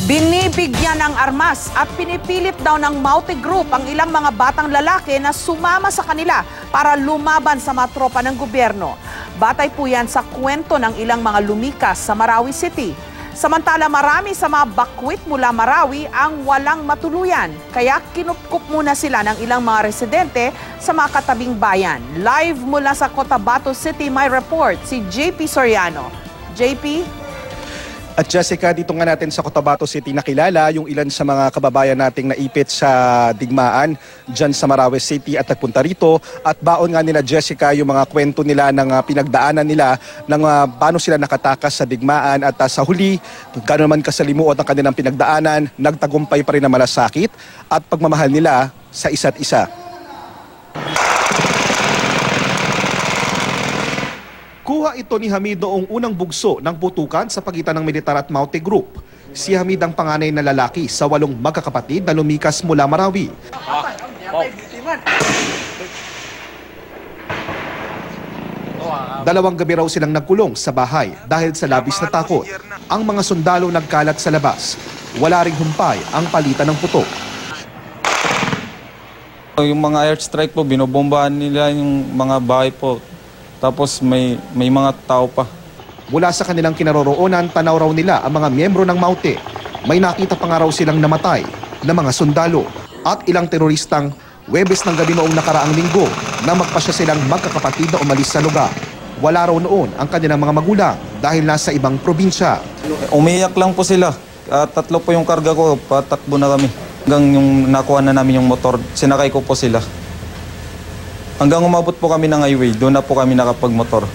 Binibigyan ng armas at pinipilit daw ng Maute Group ang ilang mga batang lalaki na sumama sa kanila para lumaban sa mga tropa ng gobyerno. Batay po yan sa kwento ng ilang mga lumikas sa Marawi City. Samantala marami sa mga bakwit mula Marawi ang walang matuluyan. Kaya kinupkup muna sila ng ilang mga residente sa mga katabing bayan. Live mula sa Cotabato City, may report si JP Soriano. JP? At Jessica, dito nga natin sa Cotabato City nakilala yung ilan sa mga kababayan nating naipit sa digmaan dyan sa Marawi City at nagpunta rito. At baon nga nila Jessica yung mga kwento nila ng pinagdaanan nila ng paano sila nakatakas sa digmaan at sa huli, gano'n naman kasalimuot ang kanilang pinagdaanan, nagtagumpay pa rin na malasakit at pagmamahal nila sa isa't isa. Kuha ito ni Hamid noong unang bugso ng putukan sa pagitan ng militar at Maute Group. Si Hamid ang panganay na lalaki sa 8 magkakapatid na lumikas mula Marawi. Dalawang gabi raw silang nagkulong sa bahay dahil sa labis na takot. Ang mga sundalo nagkalat sa labas. Wala ring humpay ang palitan ng putok. Yung mga airstrike po, binobombahan nila yung mga bahay po. Tapos may mga tao pa. Mula sa kanilang kinaroroonan, tanaw raw nila ang mga miyembro ng Maute. May nakita pa nga raw silang namatay na mga sundalo at ilang teroristang Huwebes ng gabi noong nakaraang linggo na magpasya silang magkakapatid na umalis sa lugar. Wala raw noon ang kanilang mga magulang dahil nasa ibang probinsya. Umiyak lang po sila. 3 po yung karga ko, patakbo na kami. Hanggang yung nakuha na namin yung motor, sinakay ko po sila. Hanggang umabot po kami ng highway, doon na po kami nakapagmotor.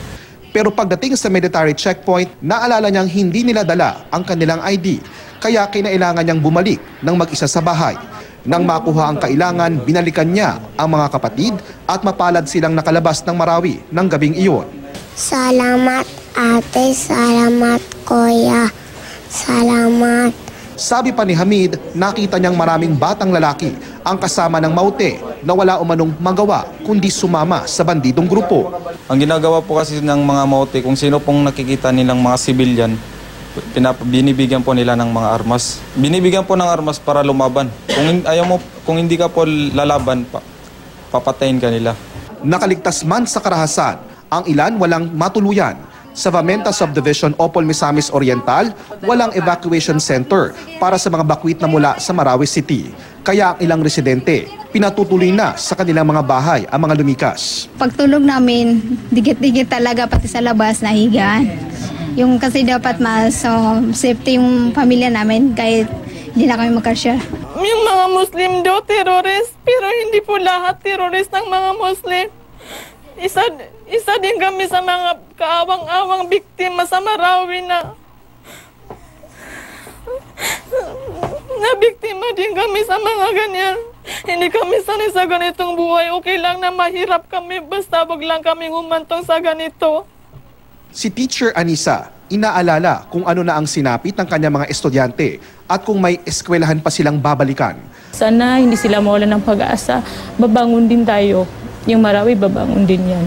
Pero pagdating sa military checkpoint, naalala niyang hindi nila dala ang kanilang ID. Kaya kinailangan niyang bumalik ng mag-isa sa bahay. Nang makuha ang kailangan, binalikan niya ang mga kapatid at mapalad silang nakalabas ng Marawi ng gabing iyon. Salamat ate, salamat kuya, salamat. Sabi pa ni Hamid, nakita niyang maraming batang lalaki ang kasama ng Maute na wala umanong magawa kundi sumama sa bandidong grupo. Ang ginagawa po kasi ng mga Maute, kung sino pong nakikita nilang mga sibilyan, binibigyan po nila ng mga armas. Binibigyan po ng armas para lumaban. Kung hindi ka po lalaban, papatayin ka nila. Nakaligtas man sa karahasan, ang ilan walang matuluyan. Sa Vamenta Subdivision, Opol Misamis Oriental, walang evacuation center para sa mga bakwit na mula sa Marawi City. Kaya ang ilang residente, pinatutuloy na sa kanilang mga bahay ang mga lumikas. Pagtulog namin, dikit-dikit talaga pati sa labas na higaan. Yung kasi dapat mas safety yung pamilya namin kahit hindi na kami magkasya. Yung mga Muslim daw terrorist, pero hindi po lahat terrorist ng mga Muslim. Isa din kami sa mga kaawang-awang biktima sa Marawi na biktima din kami sa mga ganyan. Hindi kami sanay sa ganitong buhay. Okay lang na mahirap kami, basta wag lang kami humantong sa ganito. Si Teacher Anisa, inaalala kung ano na ang sinapit ng kanyang mga estudyante at kung may eskwelahan pa silang babalikan. Sana hindi sila mawala ng pag-asa. Babangon din tayo. Yung Marawi, babangon din yan.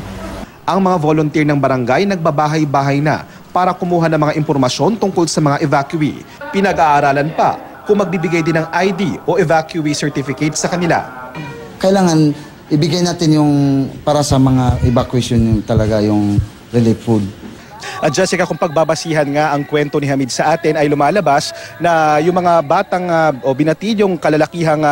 Ang mga volunteer ng barangay nagbabahay-bahay na para kumuha ng mga impormasyon tungkol sa mga evacuee. Pinag-aaralan pa kung magbibigay din ng ID o evacuee certificate sa kanila. Kailangan ibigay natin yung para sa mga evacuation yung talaga yung relief food. At Jessica, kung pagbabasihan nga ang kwento ni Hamid sa atin ay lumalabas na yung mga batang o binatidyong kalalakihang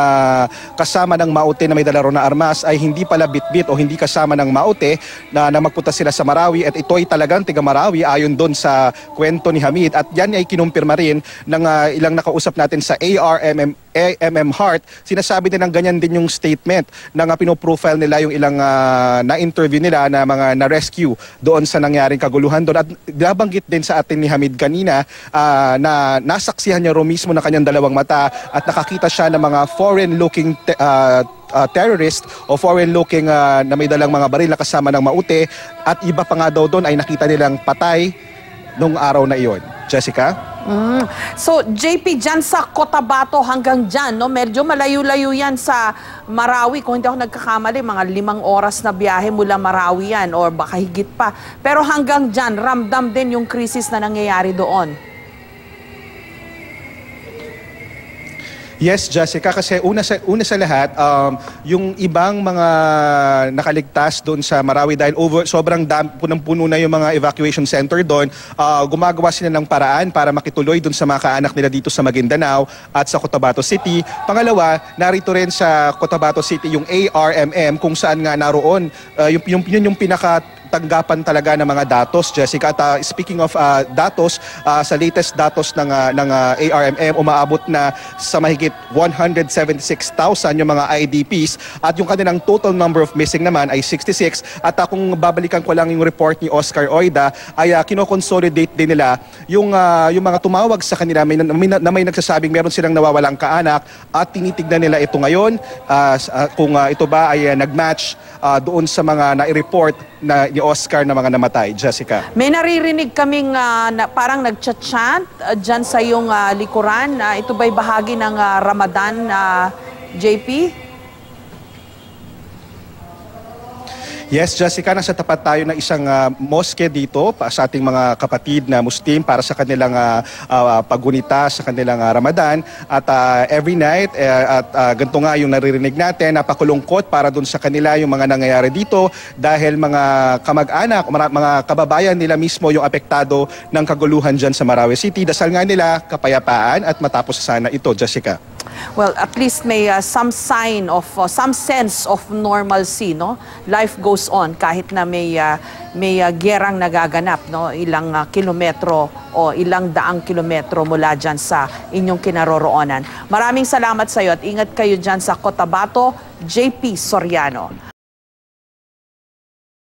kasama ng Maute na may dala ron na armas ay hindi pala bitbit o hindi kasama ng Maute na magpunta sila sa Marawi at ito ay talagang tiga Marawi ayon doon sa kwento ni Hamid at yan ay kinumpirma rin ng ilang nakausap natin sa AMM Heart. Sinasabi din ng ganyan din yung statement na pinoprofile nila yung ilang na-interview nila na mga na-rescue doon sa nangyaring kaguluhan doon. At nabanggit din sa atin ni Hamid kanina na nasaksihan niya ro mismo na kanyang dalawang mata at nakakita siya ng mga foreign-looking terrorist o foreign-looking na may dalang mga baril na kasama ng Maute at iba pa nga daw doon ay nakita nilang patay nung araw na iyon. Jessica? So, JP, dyan sa Cotabato hanggang dyan, no? Medyo malayo-layo yan sa Marawi. Kung hindi ako nagkakamali, mga 5 oras na biyahe mula Marawi yan or baka higit pa. Pero hanggang dyan, ramdam din yung krisis na nangyayari doon. Yes, Jessica, kasi una sa lahat, yung ibang mga nakaligtas doon sa Marawi dahil sobrang punong-puno na yung mga evacuation center doon, gumagawa sila ng paraan para makituloy doon sa mga kaanak nila dito sa Maguindanao at sa Cotabato City. Pangalawa, narito rin sa Cotabato City yung ARMM kung saan nga naroon, yun yung pinakatanggapan talaga ng mga datos, Jessica. At speaking of datos, sa latest datos ng ARMM, umaabot na sa mahigit 176,000 yung mga IDPs at yung kanilang total number of missing naman ay 66. At kung babalikan ko lang yung report ni Oscar Oida, ay kino-consolidate din nila yung mga tumawag sa kanila na may nagsasabing meron silang nawawalang kaanak at tinitignan nila ito ngayon kung ito ba ay nag-match doon sa mga nai-report na ni Oscar na mga namatay. Jessica. May naririnig kaming parang nagchat-chant dyan sa iyong likuran. Ito ba'y bahagi ng Ramadan, JP? Yes, Jessica, nasa tapat tayo ng isang mosque dito sa ating mga kapatid na Muslim para sa kanilang paggunita sa kanilang Ramadan. At every night, ganito nga yung naririnig natin, napakulungkot para dun sa kanila yung mga nangyayari dito dahil mga kamag-anak, mga kababayan nila mismo yung apektado ng kaguluhan dyan sa Marawi City. Dasal nga nila kapayapaan at matapos sana ito, Jessica. Well, at least may some sign of, some sense of normalcy, no? Life goes on kahit na may gyerang nagaganap, no? Ilang kilometro o ilang daang kilometro mula dyan sa inyong kinaroroonan. Maraming salamat sa iyo at ingat kayo dyan sa Cotabato, JP Soriano.